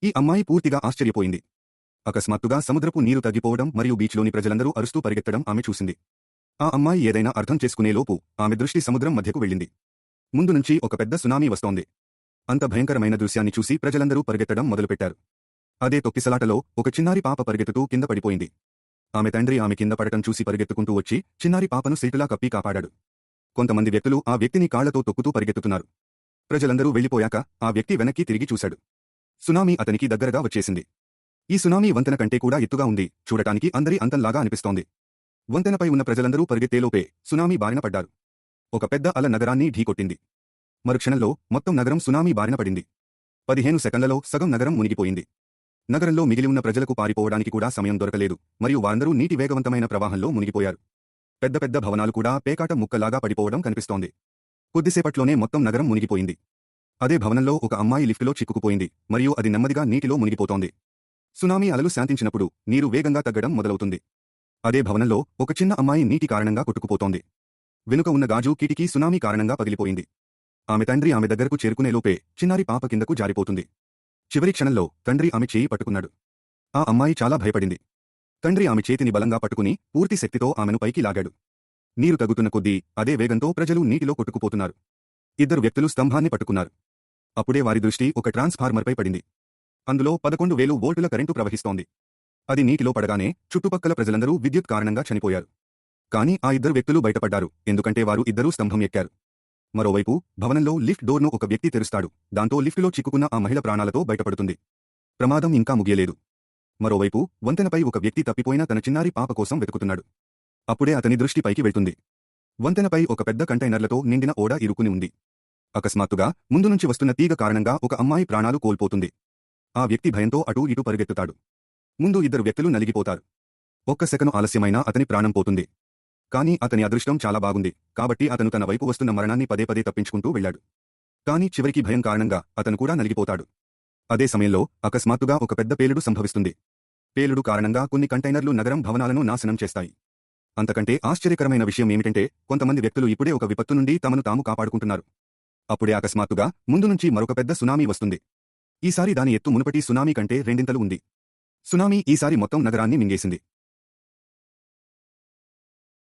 ఈ అమ్మాయి పూర్తిగా ఆశ్చర్యపోయింది. అకస్మాత్తుగా సముద్రపు నీరు తగ్గిపోవడం మరియు బీచ్లోని ప్రజలందరూ అరుస్తూ పరిగెత్తడం ఆమె చూసింది. ఆ అమ్మాయి ఏదైనా అర్థం చేసుకునేలోపు ఆమె దృష్టి సముద్రం మధ్యకు వెళ్ళింది. ముందు నుంచి ఒక పెద్ద సునామీ వస్తోంది. అంత భయంకరమైన దృశ్యాన్ని చూసి ప్రజలందరూ పరిగెత్తడం మొదలుపెట్టారు. అదే తొక్కిసలాటలో ఒక చిన్నారి పాప పరిగెత్తుతూ కింద పడిపోయింది. ఆమె తండ్రి ఆమె కింద పడటం చూసి పరిగెత్తుకుంటూ వచ్చి చిన్నారి పాపను సీటులా కప్పి కాపాడాడు. కొంతమంది వ్యక్తులు ఆ వ్యక్తిని కాళ్లతో తొక్కుతూ పరిగెత్తుతున్నారు. ప్రజలందరూ వెళ్లిపోయాక ఆ వ్యక్తి వెనక్కి తిరిగి చూశాడు. సునామీ అతనికి దగ్గరగా వచ్చేసింది. ఈ సునామీ వంతెన కంటే కూడా ఎత్తుగా ఉంది. చూడటానికి అందరి అంతంలాగా అనిపిస్తోంది. వంతెనపై ఉన్న ప్రజలందరూ పరిగెత్తేలోపే సునామీ బారిన పడ్డారు. ఒక పెద్ద అల నగరాన్ని ఢీకొట్టింది. మరుక్షణంలో మొత్తం నగరం సునామీ బారిన పడింది. 15 సెకండ్లలో సగం నగరం మునిగిపోయింది. నగరంలో మిగిలి ఉన్న ప్రజలకు పారిపోవడానికి కూడా సమయం దొరకలేదు మరియు వారందరూ నీటి వేగవంతమైన ప్రవాహంలో మునిగిపోయారు. పెద్ద పెద్ద భవనాలు కూడా పేకాట ముక్కలాగా పడిపోవడం కనిపిస్తోంది. కొద్దిసేపట్లోనే మొత్తం నగరం మునిగిపోయింది. అదే భవనంలో ఒక అమ్మాయి లిఫ్టులో చిక్కుకుపోయింది మరియు అది నెమ్మదిగా నీటిలో మునిగిపోతోంది. సునామీ అలలు శాంతించినప్పుడు నీరు వేగంగా తగ్గడం మొదలవుతుంది. అదే భవనంలో ఒక చిన్న అమ్మాయి నీటి కారణంగా కొట్టుకుపోతోంది. వెనుక ఉన్న గాజు కిటికీ సునామీ కారణంగా పగిలిపోయింది. ఆమె తండ్రి ఆమె దగ్గరకు చేరుకునేలోపే చిన్నారి పాప కిందకు జారిపోతుంది. చివరి క్షణంలో తండ్రి ఆమె చేయి పట్టుకున్నాడు. ఆ అమ్మాయి చాలా భయపడింది. తండ్రి ఆమె చేతిని బలంగా పట్టుకుని పూర్తి శక్తితో ఆమెను పైకి లాగాడు. నీరు తగ్గుతున్న కొద్దీ అదే వేగంతో ప్రజలు నీటిలో కొట్టుకుపోతున్నారు. ఇద్దరు వ్యక్తులు స్తంభాన్ని పట్టుకున్నారు. అప్పుడే వారి దృష్టి ఒక ట్రాన్స్ఫార్మర్పై పడింది. అందులో 11,000 వోల్టుల కరెంటు ప్రవహిస్తోంది. అది నీటిలో పడగానే చుట్టుపక్కల ప్రజలందరూ విద్యుత్ కారణంగా చనిపోయారు. కానీ ఆ ఇద్దరు వ్యక్తులు బయటపడ్డారు, ఎందుకంటే వారు ఇద్దరూ స్తంభం ఎక్కారు. మరోవైపు భవనంలో లిఫ్ట్ డోర్ను ఒక వ్యక్తి తెరుస్తాడు. దాంతో లిఫ్టులో చిక్కుకున్న ఆ మహిళ ప్రాణాలతో బయటపడుతుంది. ప్రమాదం ఇంకా ముగియలేదు. మరోవైపు వంతెనపై ఒక వ్యక్తి తప్పిపోయిన తన చిన్నారి పాప కోసం వెతుకుతున్నాడు. అప్పుడే అతని దృష్టి పైకి వెళ్తుంది. వంతెనపై ఒక పెద్ద కంటైనర్లతో నిండిన ఓడ ఇరుక్కుని ఉంది. అకస్మాత్తుగా ముందు నుంచి వస్తున్న తీగ కారణంగా ఒక అమ్మాయి ప్రాణాలు కోల్పోతుంది. ఆ వ్యక్తి భయంతో అటూ ఇటూ పరిగెత్తుతాడు. ముందు ఇద్దరు వ్యక్తులు నలిగిపోతారు. ఒక్క సెకను ఆలస్యమైనా అతని ప్రాణం పోతుంది. కానీ అతని అదృష్టం చాలా బాగుంది, కాబట్టి అతను తన వైపు వస్తున్న మరణాన్ని పదే పదే తప్పించుకుంటూ వెళ్ళాడు. కానీ చివరికి భయం కారణంగా అతను కూడా నలిగిపోతాడు. అదే సమయంలో అకస్మాత్తుగా ఒక పెద్ద పేలుడు సంభవిస్తుంది. పేలుడు కారణంగా కొన్ని కంటైనర్లు నగరం భవనాలను నాశనం చేస్తాయి. అంతకంటే ఆశ్చర్యకరమైన విషయం ఏమిటంటే కొంతమంది వ్యక్తులు ఇప్పుడే ఒక విపత్తు నుండి తమను తాము కాపాడుకుంటున్నారు. అప్పుడే అకస్మాత్తుగా ముందు నుంచి మరొక పెద్ద సునామీ వస్తుంది. ఈసారి దాని ఎత్తు మునుపటి సునామీ కంటే రెండింతలు ఉంది. సునామీ ఈసారి మొత్తం నగరాన్ని మింగేసింది.